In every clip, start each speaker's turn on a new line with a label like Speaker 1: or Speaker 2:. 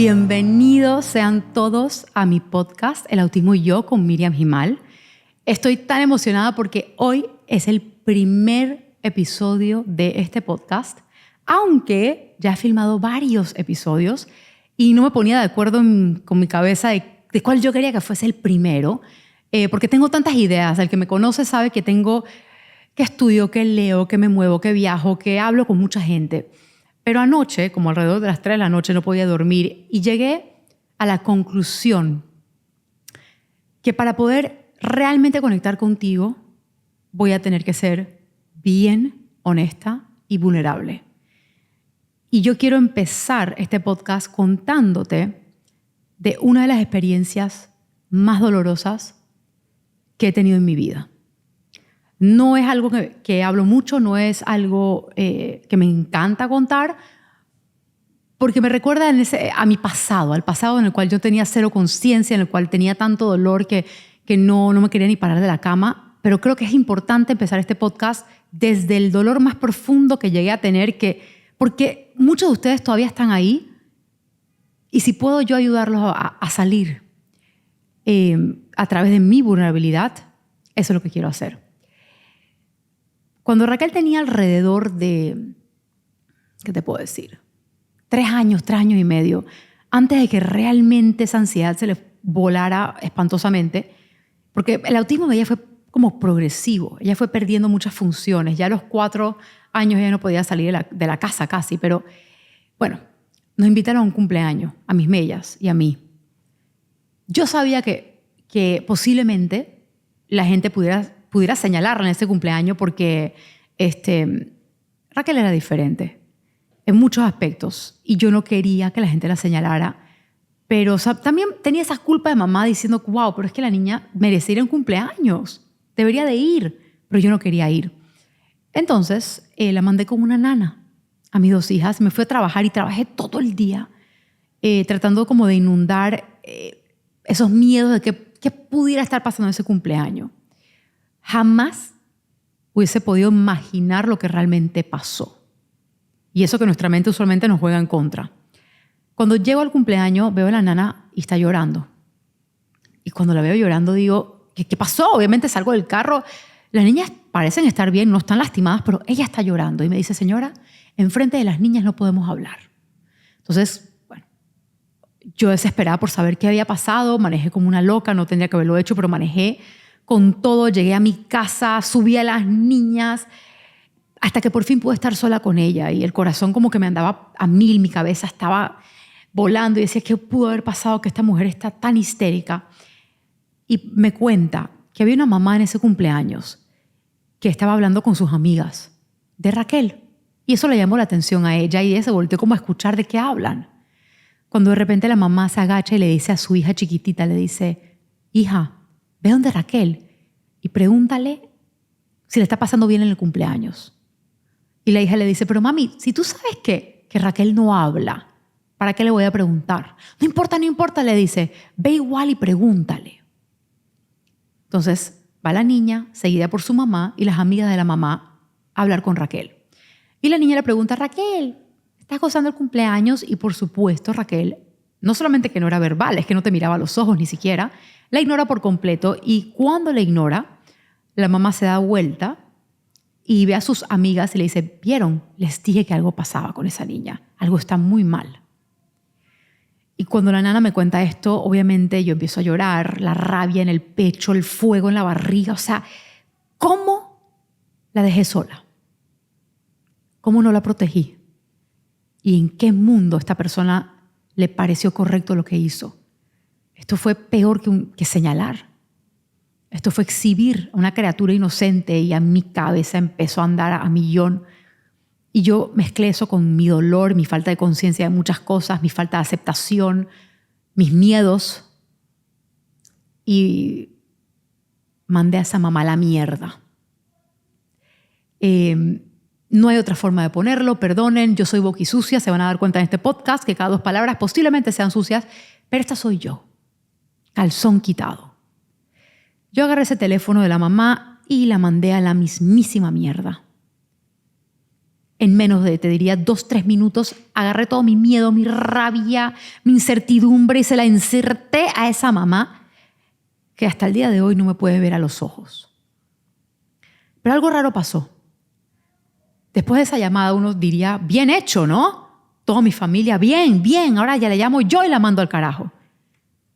Speaker 1: Bienvenidos sean todos a mi podcast El Autismo y Yo con Miriam Gimal. Estoy tan emocionada porque hoy es el primer episodio de este podcast, aunque ya he filmado varios episodios y no me ponía de acuerdo con mi cabeza de cuál yo quería que fuese el primero, porque tengo tantas ideas. El que me conoce sabe que estudio, que leo, que me muevo, que viajo, que hablo con mucha gente. Pero anoche, como alrededor de las 3 de la noche, no podía dormir y llegué a la conclusión que para poder realmente conectar contigo voy a tener que ser bien honesta y vulnerable. Y yo quiero empezar este podcast contándote de una de las experiencias más dolorosas que he tenido en mi vida. No es algo que hablo mucho, no es algo que me encanta contar, porque me recuerda a mi pasado, al pasado en el cual yo tenía cero conciencia, en el cual tenía tanto dolor que no me quería ni parar de la cama. Pero creo que es importante empezar este podcast desde el dolor más profundo que llegué a tener, porque muchos de ustedes todavía están ahí y si puedo yo ayudarlos a salir a través de mi vulnerabilidad, eso es lo que quiero hacer. Cuando Raquel tenía alrededor de, ¿qué te puedo decir? 3 años y medio, antes de que realmente esa ansiedad se le volara espantosamente, porque el autismo de ella fue como progresivo, ella fue perdiendo muchas funciones, ya a los 4 años ella no podía salir de la casa casi, pero bueno, nos invitaron a un cumpleaños, a mis mellas y a mí. Yo sabía que posiblemente la gente pudiera señalarla en ese cumpleaños porque Raquel era diferente en muchos aspectos y yo no quería que la gente la señalara, pero también tenía esa culpa de mamá diciendo, wow, pero es que la niña merecía ir a un cumpleaños, debería de ir, pero yo no quería ir. Entonces la mandé con una nana a mis 2 hijas, me fui a trabajar y trabajé todo el día tratando como de inundar esos miedos de qué pudiera estar pasando en ese cumpleaños. Jamás hubiese podido imaginar lo que realmente pasó. Y eso que nuestra mente usualmente nos juega en contra. Cuando llego al cumpleaños, veo a la nana y está llorando. Y cuando la veo llorando, digo, ¿qué pasó? Obviamente salgo del carro. Las niñas parecen estar bien, no están lastimadas, pero ella está llorando. Y me dice, señora, enfrente de las niñas no podemos hablar. Entonces, bueno, yo desesperada por saber qué había pasado, manejé como una loca, no tendría que haberlo hecho, pero manejé con todo, llegué a mi casa, subí a las niñas, hasta que por fin pude estar sola con ella y el corazón como que me andaba a 1000, mi cabeza estaba volando y decía, ¿qué pudo haber pasado que esta mujer está tan histérica? Y me cuenta que había una mamá en ese cumpleaños que estaba hablando con sus amigas de Raquel y eso le llamó la atención a ella y ella se volteó como a escuchar de qué hablan. Cuando de repente la mamá se agacha y le dice a su hija chiquitita, le dice, hija, ve donde Raquel y pregúntale si le está pasando bien en el cumpleaños. Y la hija le dice, pero mami, si tú sabes que Raquel no habla, ¿para qué le voy a preguntar? No importa, le dice, ve igual y pregúntale. Entonces va la niña, seguida por su mamá y las amigas de la mamá, a hablar con Raquel. Y la niña le pregunta, Raquel, ¿estás gozando el cumpleaños? Y por supuesto Raquel, no solamente que no era verbal, es que no te miraba a los ojos ni siquiera, la ignora por completo y cuando la ignora, la mamá se da vuelta y ve a sus amigas y le dice, ¿vieron? Les dije que algo pasaba con esa niña, algo está muy mal. Y cuando la nana me cuenta esto, obviamente yo empiezo a llorar, la rabia en el pecho, el fuego en la barriga, o sea, ¿cómo la dejé sola? ¿Cómo no la protegí? ¿Y en qué mundo a esta persona le pareció correcto lo que hizo? Esto fue peor que señalar. Esto fue exhibir a una criatura inocente y a mi cabeza empezó a andar a millón. Y yo mezclé eso con mi dolor, mi falta de conciencia de muchas cosas, mi falta de aceptación, mis miedos. Y mandé a esa mamá a la mierda. No hay otra forma de ponerlo, perdonen, yo soy boquisucia, se van a dar cuenta en este podcast que cada 2 palabras posiblemente sean sucias, pero esta soy yo, calzón quitado. Yo agarré ese teléfono de la mamá y la mandé a la mismísima mierda. en menos de, te diría, 2-3 minutos, agarré todo mi miedo, mi rabia, mi incertidumbre y se la inserté a esa mamá que hasta el día de hoy no me puede ver a los ojos. Pero algo raro pasó. Después de esa llamada uno diría, bien hecho, ¿no? Toda mi familia, bien, bien, ahora ya le llamo yo y la mando al carajo.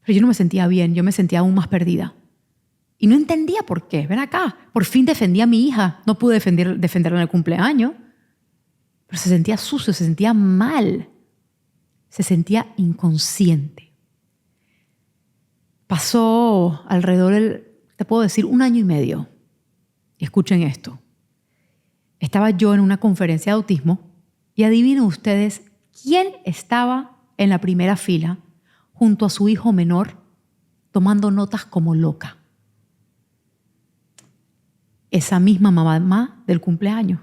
Speaker 1: Pero yo no me sentía bien, yo me sentía aún más perdida. Y no entendía por qué. Ven acá, por fin defendí a mi hija. No pude defenderla en el cumpleaños. Pero se sentía sucio, se sentía mal. Se sentía inconsciente. Pasó alrededor, te puedo decir, 1 año y medio. Y escuchen esto. Estaba yo en una conferencia de autismo y adivinen ustedes quién estaba en la primera fila junto a su hijo menor tomando notas como loca. Esa misma mamá del cumpleaños.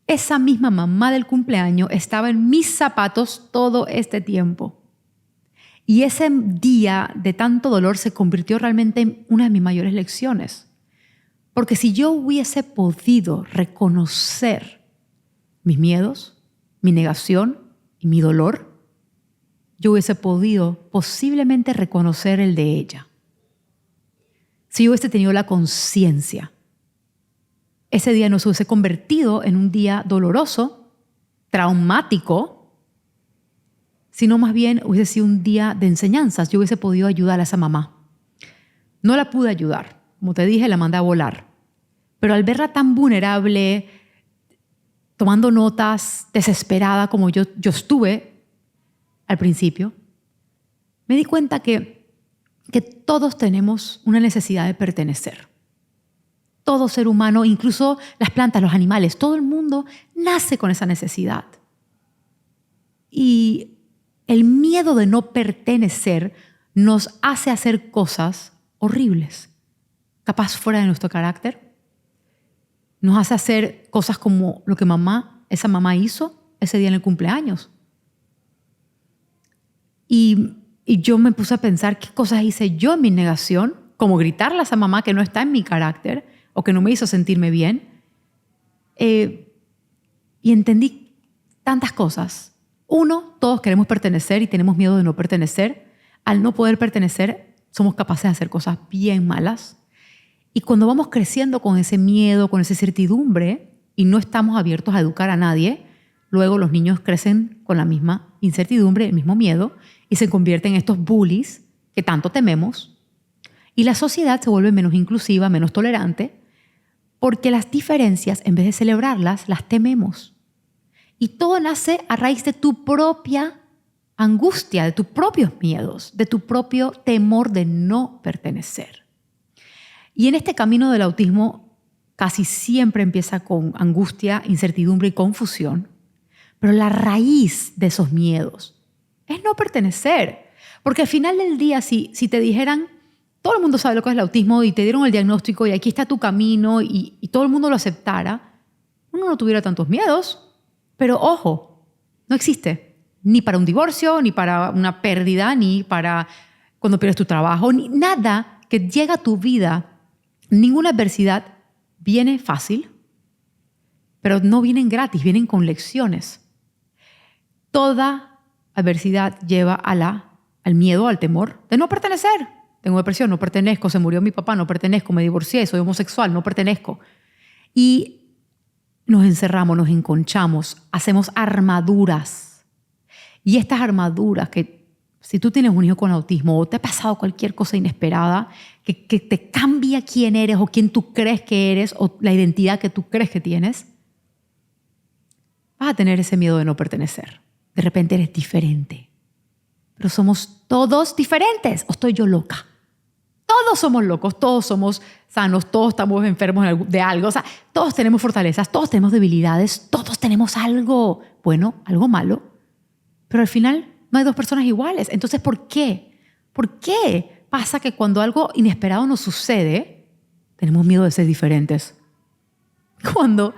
Speaker 1: Esa misma mamá del cumpleaños estaba en mis zapatos todo este tiempo. Y ese día de tanto dolor se convirtió realmente en una de mis mayores lecciones. Porque si yo hubiese podido reconocer mis miedos, mi negación y mi dolor, yo hubiese podido posiblemente reconocer el de ella. Si yo hubiese tenido la conciencia, ese día no se hubiese convertido en un día doloroso, traumático, sino más bien hubiese sido un día de enseñanzas. Yo hubiese podido ayudar a esa mamá. No la pude ayudar. Como te dije, la mandé a volar. Pero al verla tan vulnerable, tomando notas, desesperada como yo estuve al principio, me di cuenta que todos tenemos una necesidad de pertenecer. Todo ser humano, incluso las plantas, los animales, todo el mundo nace con esa necesidad. Y el miedo de no pertenecer nos hace hacer cosas horribles, capaz fuera de nuestro carácter. Nos hace hacer cosas como lo que esa mamá hizo ese día en el cumpleaños. Y yo me puse a pensar qué cosas hice yo en mi negación, como gritarle a esa mamá que no está en mi carácter o que no me hizo sentirme bien. Y entendí tantas cosas. 1, todos queremos pertenecer y tenemos miedo de no pertenecer. Al no poder pertenecer, somos capaces de hacer cosas bien malas. Y cuando vamos creciendo con ese miedo, con esa incertidumbre, y no estamos abiertos a educar a nadie, luego los niños crecen con la misma incertidumbre, el mismo miedo, y se convierten en estos bullies que tanto tememos. Y la sociedad se vuelve menos inclusiva, menos tolerante, porque las diferencias, en vez de celebrarlas, las tememos. Y todo nace a raíz de tu propia angustia, de tus propios miedos, de tu propio temor de no pertenecer. Y en este camino del autismo casi siempre empieza con angustia, incertidumbre y confusión. Pero la raíz de esos miedos es no pertenecer. Porque al final del día, si te dijeran, todo el mundo sabe lo que es el autismo y te dieron el diagnóstico y aquí está tu camino y todo el mundo lo aceptara, uno no tuviera tantos miedos. Pero ojo, no existe ni para un divorcio, ni para una pérdida, ni para cuando pierdes tu trabajo, ni nada que llega a tu vida. Ninguna adversidad viene fácil, pero no vienen gratis, vienen con lecciones. Toda adversidad lleva al miedo, al temor de no pertenecer. Tengo depresión, no pertenezco, se murió mi papá, no pertenezco, me divorcié, soy homosexual, no pertenezco. Y nos encerramos, nos enconchamos, hacemos armaduras. Y estas armaduras que si tú tienes un hijo con autismo o te ha pasado cualquier cosa inesperada que te cambia quién eres o quién tú crees que eres o la identidad que tú crees que tienes, vas a tener ese miedo de no pertenecer. De repente eres diferente. Pero somos todos diferentes. ¿O estoy yo loca? Todos somos locos, todos somos sanos, todos estamos enfermos de algo. O sea, todos tenemos fortalezas, todos tenemos debilidades, todos tenemos algo bueno, algo malo. Pero al final no hay 2 personas iguales. Entonces, ¿por qué? ¿Por qué pasa que cuando algo inesperado nos sucede, tenemos miedo de ser diferentes? Cuando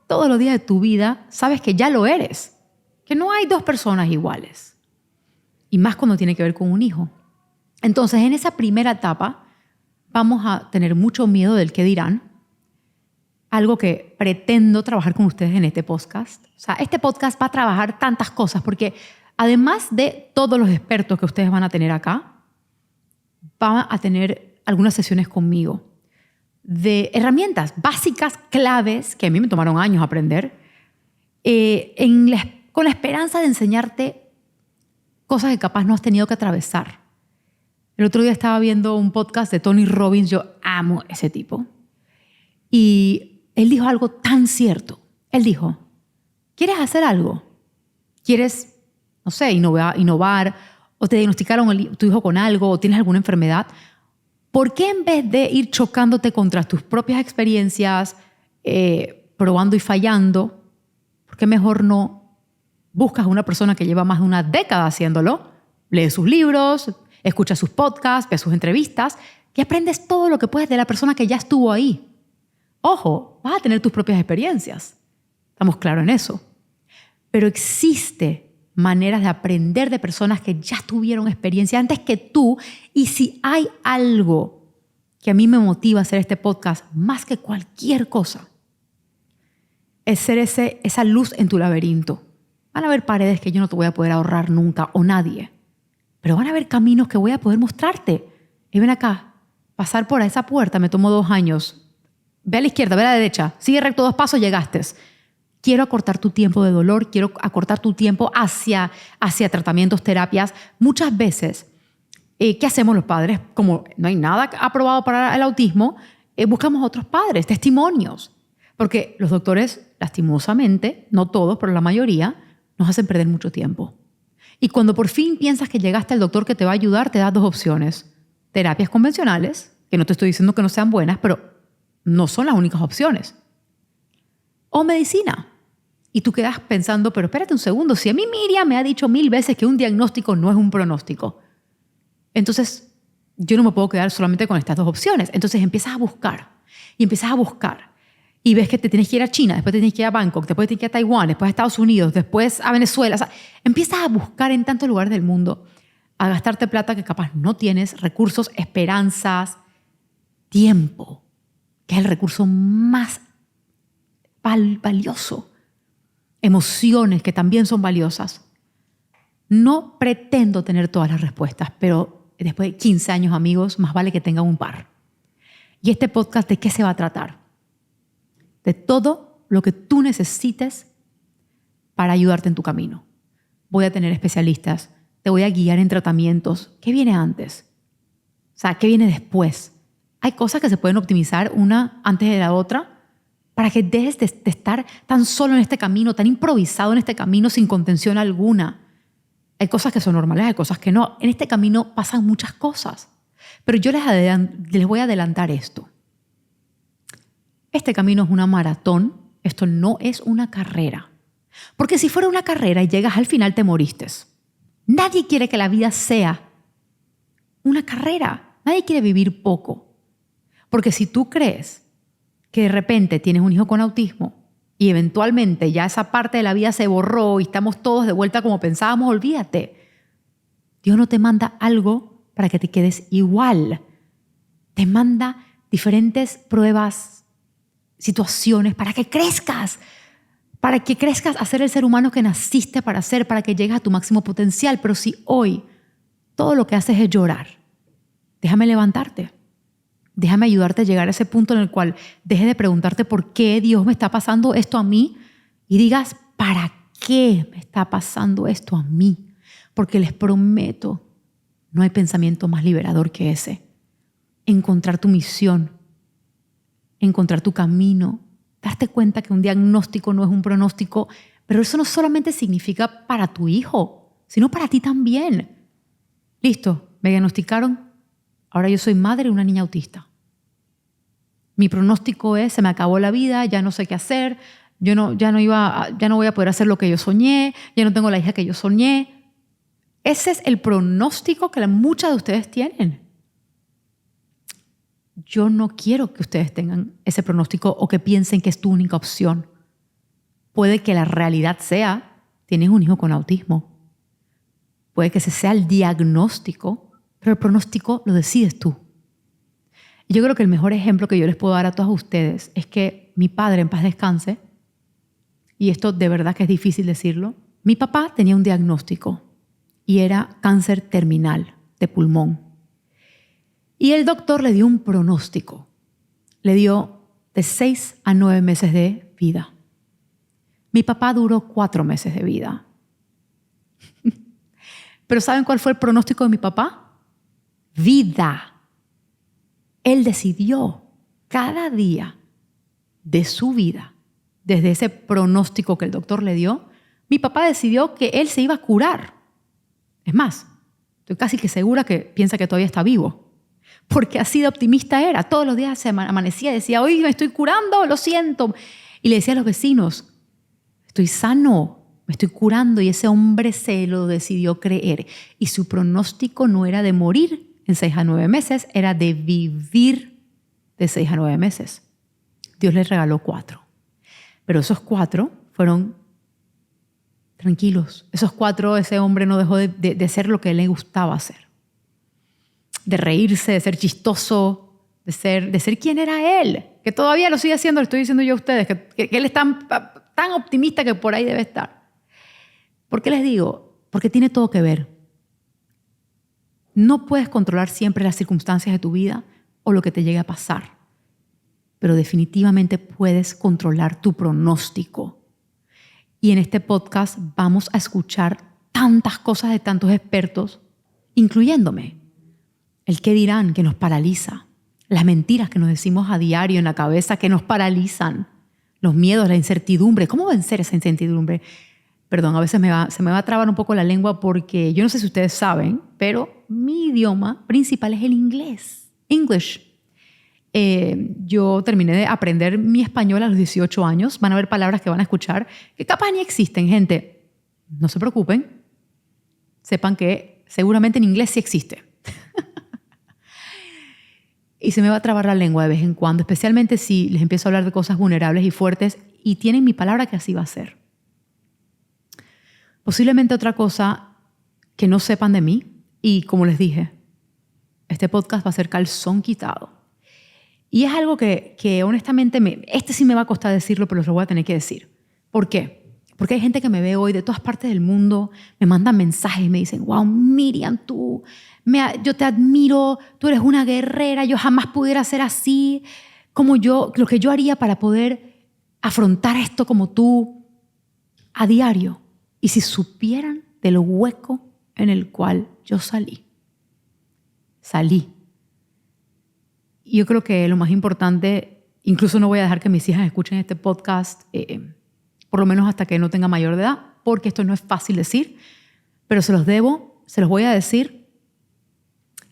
Speaker 1: todos los días de tu vida sabes que ya lo eres, que no hay 2 personas iguales. Y más cuando tiene que ver con un hijo. Entonces, en esa primera etapa vamos a tener mucho miedo del qué dirán. algo que pretendo trabajar con ustedes en este podcast. O sea, este podcast va a trabajar tantas cosas porque además de todos los expertos que ustedes van a tener acá, van a tener algunas sesiones conmigo de herramientas básicas, claves, que a mí me tomaron años aprender, con la esperanza de enseñarte cosas que capaz no has tenido que atravesar. El otro día estaba viendo un podcast de Tony Robbins, yo amo ese tipo, y él dijo algo tan cierto. Él dijo, ¿quieres hacer algo? ¿Quieres, no sé, innovar o te diagnosticaron tu hijo con algo o tienes alguna enfermedad? ¿Por qué en vez de ir chocándote contra tus propias experiencias, probando y fallando, por qué mejor no buscas a una persona que lleva más de una década haciéndolo, lee sus libros, escucha sus podcasts, ve sus entrevistas y aprendes todo lo que puedes de la persona que ya estuvo ahí? Ojo, vas a tener tus propias experiencias. Estamos claros en eso. Pero existe maneras de aprender de personas que ya tuvieron experiencia antes que tú. Y si hay algo que a mí me motiva a hacer este podcast más que cualquier cosa, es ser esa luz en tu laberinto. Van a haber paredes que yo no te voy a poder ahorrar nunca o nadie, pero van a haber caminos que voy a poder mostrarte. Y ven acá, pasar por esa puerta me tomó 2 años. Ve a la izquierda, ve a la derecha, sigue recto 2 pasos, llegaste. Quiero acortar tu tiempo de dolor, quiero acortar tu tiempo hacia tratamientos, terapias. Muchas veces, ¿qué hacemos los padres? Como no hay nada aprobado para el autismo, buscamos otros padres, testimonios. Porque los doctores, lastimosamente, no todos, pero la mayoría, nos hacen perder mucho tiempo. Y cuando por fin piensas que llegaste al doctor que te va a ayudar, te da 2 opciones. Terapias convencionales, que no te estoy diciendo que no sean buenas, pero no son las únicas opciones. O medicina. Y tú quedas pensando, pero espérate un segundo, si a mí Miriam me ha dicho 1000 veces que un diagnóstico no es un pronóstico, entonces yo no me puedo quedar solamente con estas 2 opciones. Entonces empiezas a buscar y empiezas a buscar y ves que te tienes que ir a China, después te tienes que ir a Bangkok, después te tienes que ir a Taiwán, después a Estados Unidos, después a Venezuela. O sea, empiezas a buscar en tantos lugares del mundo, a gastarte plata que capaz no tienes, recursos, esperanzas, tiempo, que es el recurso más valioso. Emociones que también son valiosas. No pretendo tener todas las respuestas, pero después de 15 años, amigos, más vale que tengan un par. ¿Y este podcast de qué se va a tratar? De todo lo que tú necesites para ayudarte en tu camino. Voy a tener especialistas, te voy a guiar en tratamientos. ¿Qué viene antes? O sea, ¿qué viene después? Hay cosas que se pueden optimizar una antes de la otra, para que dejes de estar tan solo en este camino, tan improvisado en este camino sin contención alguna. Hay cosas que son normales, hay cosas que no. En este camino pasan muchas cosas. Pero yo les voy a adelantar esto. Este camino es una maratón, esto no es una carrera. Porque si fuera una carrera y llegas al final te moriste. Nadie quiere que la vida sea una carrera. Nadie quiere vivir poco. Porque si tú crees que de repente tienes un hijo con autismo y eventualmente ya esa parte de la vida se borró y estamos todos de vuelta como pensábamos, olvídate. Dios no te manda algo para que te quedes igual. Te manda diferentes pruebas, situaciones para que crezcas a ser el ser humano que naciste para ser, para que llegues a tu máximo potencial. Pero si hoy todo lo que haces es llorar, déjame levantarte. Déjame ayudarte a llegar a ese punto en el cual dejes de preguntarte por qué Dios me está pasando esto a mí y digas, ¿para qué me está pasando esto a mí? Porque les prometo, no hay pensamiento más liberador que ese. Encontrar tu misión, encontrar tu camino, darte cuenta que un diagnóstico no es un pronóstico, pero eso no solamente significa para tu hijo, sino para ti también. Listo, me diagnosticaron. Ahora yo soy madre de una niña autista. Mi pronóstico es, se me acabó la vida, ya no sé qué hacer, ya no voy a poder hacer lo que yo soñé, ya no tengo la hija que yo soñé. Ese es el pronóstico que muchas de ustedes tienen. Yo no quiero que ustedes tengan ese pronóstico o que piensen que es tu única opción. Puede que la realidad sea, tienes un hijo con autismo. Puede que ese sea el diagnóstico, pero el pronóstico lo decides tú. Y yo creo que el mejor ejemplo que yo les puedo dar a todos ustedes es que mi padre, en paz descanse, y esto de verdad que es difícil decirlo, mi papá tenía un diagnóstico y era cáncer terminal de pulmón. Y el doctor le dio un pronóstico. Le dio de 6 a 9 meses de vida. Mi papá duró 4 meses de vida. Pero ¿saben cuál fue el pronóstico de mi papá? Vida. Él decidió cada día de su vida, desde ese pronóstico que el doctor le dio, mi papá decidió que él se iba a curar. Es más, estoy casi que segura que piensa que todavía está vivo, porque así de optimista era. Todos los días se amanecía y decía, hoy me estoy curando, lo siento. Y le decía a los vecinos, estoy sano, me estoy curando. Y ese hombre se lo decidió creer. Y su pronóstico no era de morir en 6 a 9 meses, era de vivir de 6 a 9 meses. Dios le regaló 4. Pero esos 4 fueron tranquilos. Esos 4, ese hombre no dejó de ser lo que le gustaba hacer. De reírse, de ser chistoso, de ser quien era él. Que todavía lo sigue haciendo, le estoy diciendo yo a ustedes, que él es tan optimista que por ahí debe estar. ¿Por qué les digo? Porque tiene todo que ver. No puedes controlar siempre las circunstancias de tu vida o lo que te llegue a pasar, pero definitivamente puedes controlar tu pronóstico. Y en este podcast vamos a escuchar tantas cosas de tantos expertos, incluyéndome. El qué dirán que nos paraliza, las mentiras que nos decimos a diario en la cabeza que nos paralizan, los miedos, la incertidumbre. ¿Cómo vencer esa incertidumbre? Perdón, a veces se me va a trabar un poco la lengua porque yo no sé si ustedes saben, pero mi idioma principal es el inglés. English. Yo terminé de aprender mi español a los 18 años. Van a haber palabras que van a escuchar que capaz ni existen, gente. No se preocupen. Sepan que seguramente en inglés sí existe. Y se me va a trabar la lengua de vez en cuando, especialmente si les empiezo a hablar de cosas vulnerables y fuertes y tienen mi palabra que así va a ser. Posiblemente otra cosa que no sepan de mí, y como les dije, este podcast va a ser calzón quitado. Y es algo que honestamente, sí me va a costar decirlo, pero lo voy a tener que decir. ¿Por qué? Porque hay gente que me ve hoy de todas partes del mundo, me mandan mensajes y me dicen, wow, Miriam, yo te admiro, tú eres una guerrera, yo jamás pudiera ser así, como yo, lo que yo haría para poder afrontar esto como tú a diario. Y si supieran del hueco en el cual yo salí. Y yo creo que lo más importante, incluso no voy a dejar que mis hijas escuchen este podcast, por lo menos hasta que no tenga mayor de edad, porque esto no es fácil decir, pero se los voy a decir.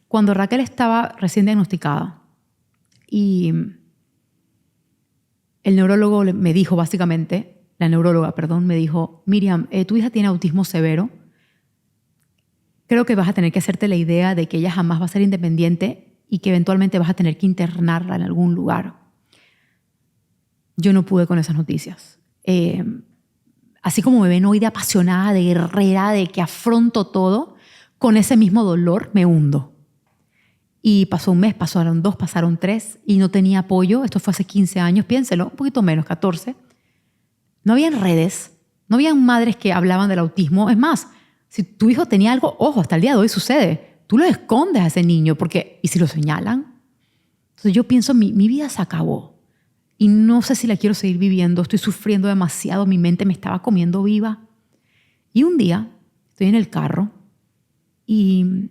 Speaker 1: Cuando Raquel estaba recién diagnosticada y el neurólogo me dijo básicamente, la neuróloga, me dijo, Miriam, tu hija tiene autismo severo. Creo que vas a tener que hacerte la idea de que ella jamás va a ser independiente y que eventualmente vas a tener que internarla en algún lugar. Yo no pude con esas noticias. Así como me ven hoy de apasionada, de guerrera, de que afronto todo, con ese mismo dolor me hundo. Y pasó un mes, pasaron 2, pasaron 3 y no tenía apoyo. Esto fue hace 15 años, piénselo, un poquito menos, 14. No habían redes, no habían madres que hablaban del autismo. Es más, si tu hijo tenía algo, ojo, hasta el día de hoy sucede. Tú lo escondes a ese niño porque, ¿y si lo señalan? Entonces yo pienso, mi vida se acabó y no sé si la quiero seguir viviendo. Estoy sufriendo demasiado, mi mente me estaba comiendo viva. Y un día estoy en el carro y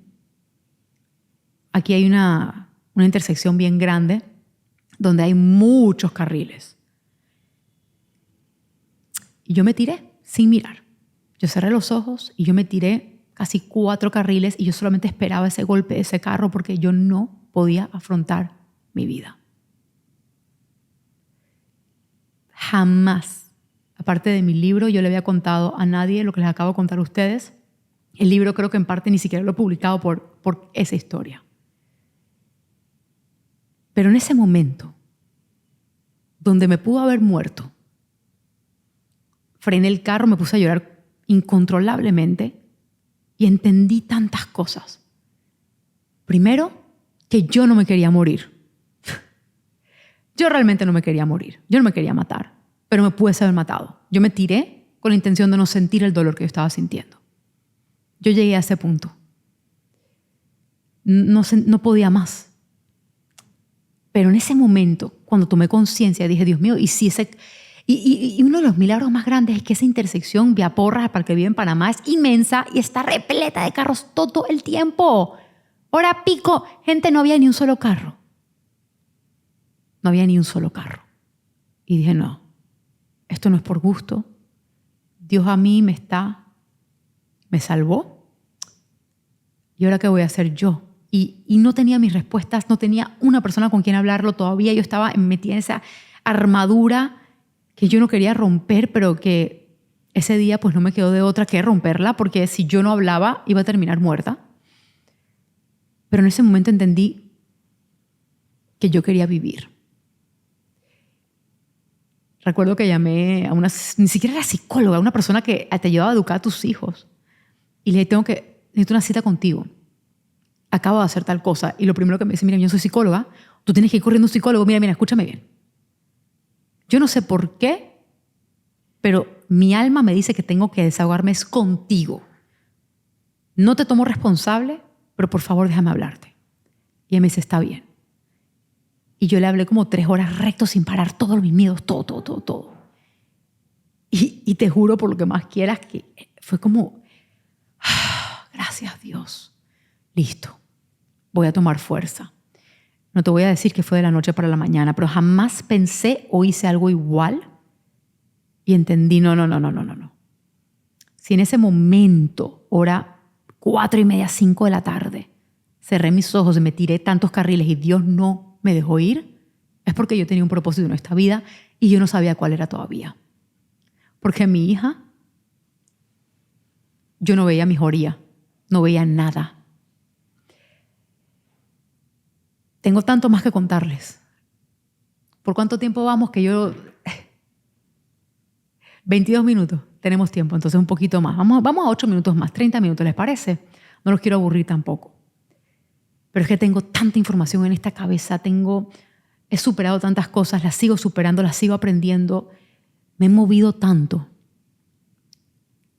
Speaker 1: aquí hay una intersección bien grande donde hay muchos carriles. Y yo me tiré sin mirar. Yo cerré los ojos y yo me tiré casi 4 carriles y yo solamente esperaba ese golpe de ese carro porque yo no podía afrontar mi vida. Jamás, aparte de mi libro, yo le había contado a nadie lo que les acabo de contar a ustedes. El libro creo que en parte ni siquiera lo he publicado por esa historia. Pero en ese momento, donde me pudo haber muerto, frené el carro, me puse a llorar incontrolablemente y entendí tantas cosas. Primero, que yo no me quería morir. Yo realmente no me quería morir, yo no me quería matar, pero me pude haber matado. Yo me tiré con la intención de no sentir el dolor que yo estaba sintiendo. Yo llegué a ese punto. No podía más. Pero en ese momento, cuando tomé conciencia, dije, Dios mío, y uno de los milagros más grandes es que esa intersección Vía Porras, para el que vive en Panamá, es inmensa y está repleta de carros todo el tiempo. Hora pico, gente, no había ni un solo carro. No había ni un solo carro. Y dije, no, esto no es por gusto. Dios a mí me salvó. ¿Y ahora qué voy a hacer yo? Y no tenía mis respuestas, no tenía una persona con quien hablarlo todavía. Yo estaba metida en esa armadura que yo no quería romper, pero que ese día pues no me quedó de otra que romperla, porque si yo no hablaba iba a terminar muerta. Pero en ese momento entendí que yo quería vivir. Recuerdo que llamé a ni siquiera era psicóloga, una persona que te ayudaba a educar a tus hijos. Y le dije, necesito una cita contigo. Acabo de hacer tal cosa. Y lo primero que me dice, mira, yo soy psicóloga, tú tienes que ir corriendo a un psicólogo. Mira, escúchame bien. Yo no sé por qué, pero mi alma me dice que tengo que desahogarme es contigo. No te tomo responsable, pero por favor déjame hablarte. Y él me dice, está bien. Y yo le hablé como 3 horas recto sin parar, todos mis miedos, todo. Y te juro por lo que más quieras que fue como, gracias Dios, listo, voy a tomar fuerza. No te voy a decir que fue de la noche para la mañana, pero jamás pensé o hice algo igual y entendí, no. Si en ese momento, hora 4:30, 5 de la tarde, cerré mis ojos y me tiré tantos carriles y Dios no me dejó ir, es porque yo tenía un propósito en esta vida y yo no sabía cuál era todavía. Porque mi hija, yo no veía mejoría, no veía nada. Tengo tanto más que contarles. ¿Por cuánto tiempo vamos? Que yo... 22 minutos, tenemos tiempo, entonces un poquito más. Vamos a 8 minutos más, 30 minutos, ¿les parece? No los quiero aburrir tampoco. Pero es que tengo tanta información en esta cabeza, he superado tantas cosas, las sigo superando, las sigo aprendiendo. Me he movido tanto.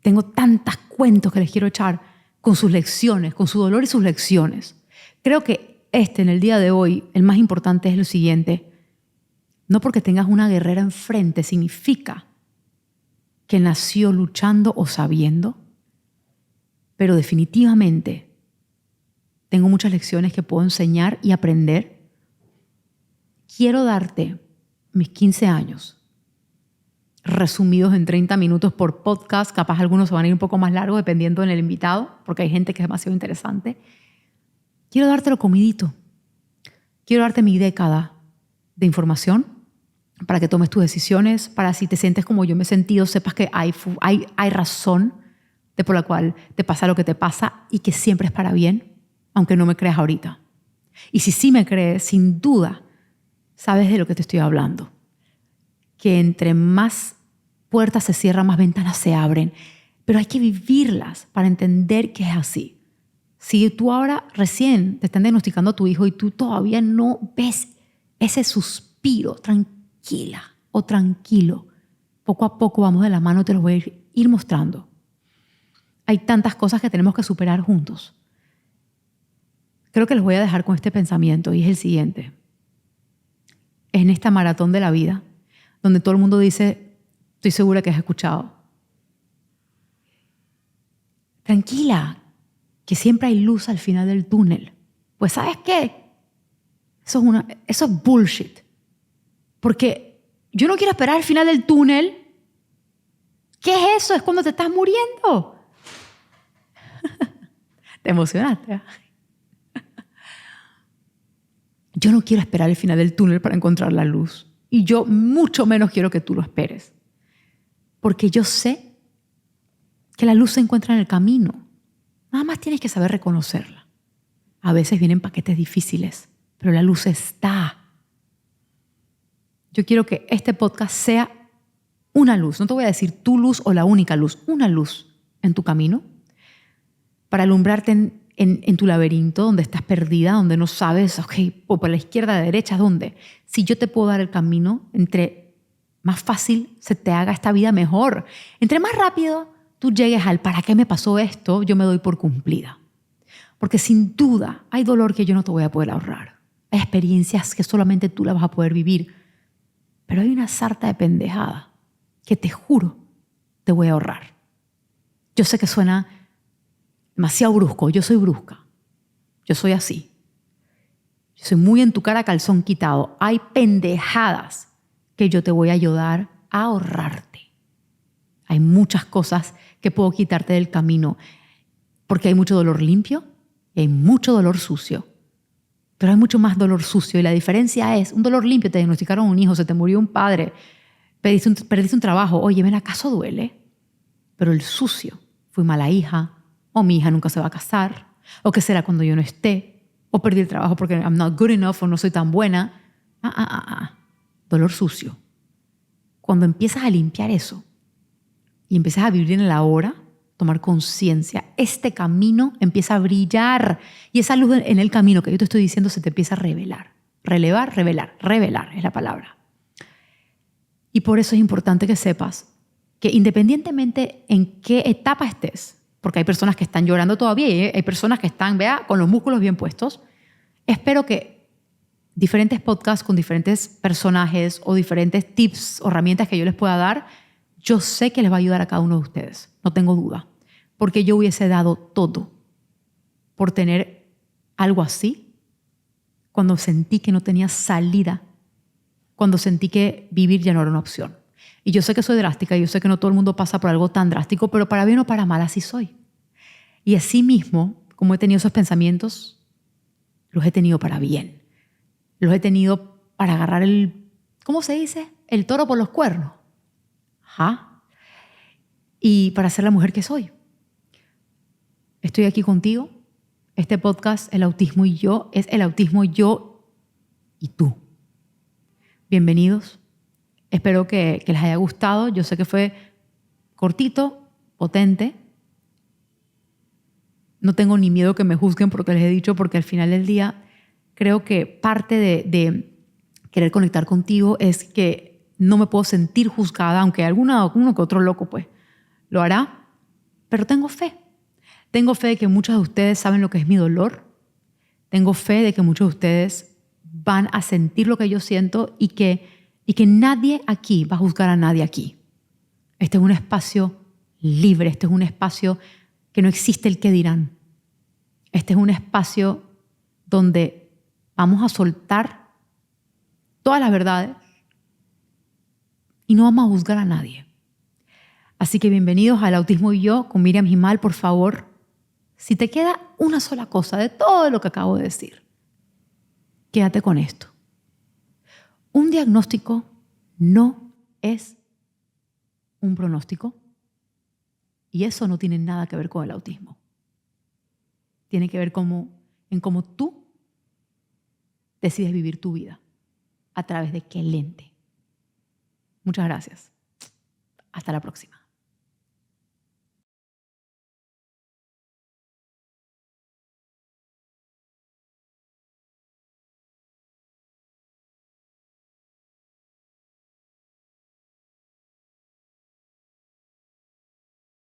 Speaker 1: Tengo tantos cuentos que les quiero echar con sus lecciones, con su dolor y sus lecciones. Creo que en el día de hoy, el más importante es lo siguiente. No porque tengas una guerrera enfrente significa que nació luchando o sabiendo, pero definitivamente tengo muchas lecciones que puedo enseñar y aprender. Quiero darte mis 15 años resumidos en 30 minutos por podcast. Capaz algunos se van a ir un poco más largos dependiendo del invitado, porque hay gente que es demasiado interesante. Quiero dártelo comidito. Quiero darte mi década de información para que tomes tus decisiones, para si te sientes como yo me he sentido, sepas que hay razón por la cual te pasa lo que te pasa y que siempre es para bien, aunque no me creas ahorita. Y si sí me crees, sin duda, sabes de lo que te estoy hablando. Que entre más puertas se cierran, más ventanas se abren. Pero hay que vivirlas para entender que es así. Si tú ahora recién te están diagnosticando a tu hijo y tú todavía no ves ese suspiro, tranquila o tranquilo, poco a poco vamos de la mano, te lo voy a ir mostrando. Hay tantas cosas que tenemos que superar juntos. Creo que les voy a dejar con este pensamiento y es el siguiente. En esta maratón de la vida, donde todo el mundo dice, estoy segura que has escuchado, tranquila, que siempre hay luz al final del túnel. Pues ¿sabes qué? Eso es bullshit. Porque yo no quiero esperar al final del túnel. ¿Qué es eso? Es cuando te estás muriendo. ¿Te emocionaste? Yo no quiero esperar el final del túnel para encontrar la luz. Y yo mucho menos quiero que tú lo esperes. Porque yo sé que la luz se encuentra en el camino. Nada más tienes que saber reconocerla. A veces vienen paquetes difíciles, pero la luz está. Yo quiero que este podcast sea una luz. No te voy a decir tu luz o la única luz. Una luz en tu camino para alumbrarte en tu laberinto, donde estás perdida, donde no sabes, ok, por la izquierda, la derecha, ¿dónde? Si yo te puedo dar el camino, entre más fácil se te haga esta vida, mejor. Entre más rápido tú llegues al ¿para qué me pasó esto?, yo me doy por cumplida. Porque sin duda hay dolor que yo no te voy a poder ahorrar. Hay experiencias que solamente tú las vas a poder vivir. Pero hay una sarta de pendejada que te juro te voy a ahorrar. Yo sé que suena demasiado brusco. Yo soy brusca. Yo soy así. Yo soy muy en tu cara, calzón quitado. Hay pendejadas que yo te voy a ayudar a ahorrarte. Hay muchas cosas que puedo quitarte del camino porque hay mucho dolor limpio y hay mucho dolor sucio. Pero hay mucho más dolor sucio y la diferencia es, un dolor limpio, te diagnosticaron un hijo, se te murió un padre, perdiste un trabajo, oye, ven, ¿acaso duele? Pero el sucio, fui mala hija, o mi hija nunca se va a casar, o qué será cuando yo no esté, o perdí el trabajo porque I'm not good enough o no soy tan buena. Dolor sucio. Cuando empiezas a limpiar eso y empiezas a vivir en el ahora, tomar conciencia, este camino empieza a brillar y esa luz en el camino que yo te estoy diciendo se te empieza a revelar. Revelar es la palabra. Y por eso es importante que sepas que independientemente en qué etapa estés, porque hay personas que están llorando todavía y hay personas que están, con los músculos bien puestos, espero que diferentes podcasts con diferentes personajes o diferentes tips o herramientas que yo les pueda dar, yo sé que les va a ayudar a cada uno de ustedes, no tengo duda, porque yo hubiese dado todo por tener algo así cuando sentí que no tenía salida, cuando sentí que vivir ya no era una opción. Y yo sé que soy drástica y yo sé que no todo el mundo pasa por algo tan drástico, pero para bien o para mal así soy. Y así mismo, como he tenido esos pensamientos, los he tenido para bien. Los he tenido para agarrar ¿cómo se dice? El toro por los cuernos. Ajá. Y para ser la mujer que soy. Estoy aquí contigo. Este podcast, El Autismo y Yo, es el autismo yo y tú. Bienvenidos. Espero que les haya gustado. Yo sé que fue cortito, potente. No tengo ni miedo que me juzguen porque les he dicho, porque al final del día creo que parte de querer conectar contigo es que no me puedo sentir juzgada, aunque uno que otro loco pues lo hará, pero tengo fe. Tengo fe de que muchos de ustedes saben lo que es mi dolor. Tengo fe de que muchos de ustedes van a sentir lo que yo siento y que nadie aquí va a juzgar a nadie aquí. Este es un espacio libre, este es un espacio que no existe el qué dirán. Este es un espacio donde vamos a soltar todas las verdades y no vamos a juzgar a nadie. Así que bienvenidos al Autismo y Yo con Miriam Gimal. Por favor, si te queda una sola cosa de todo lo que acabo de decir, quédate con esto. Un diagnóstico no es un pronóstico y eso no tiene nada que ver con el autismo. Tiene que ver en cómo tú decides vivir tu vida. ¿A través de qué lente? Muchas gracias. Hasta la próxima.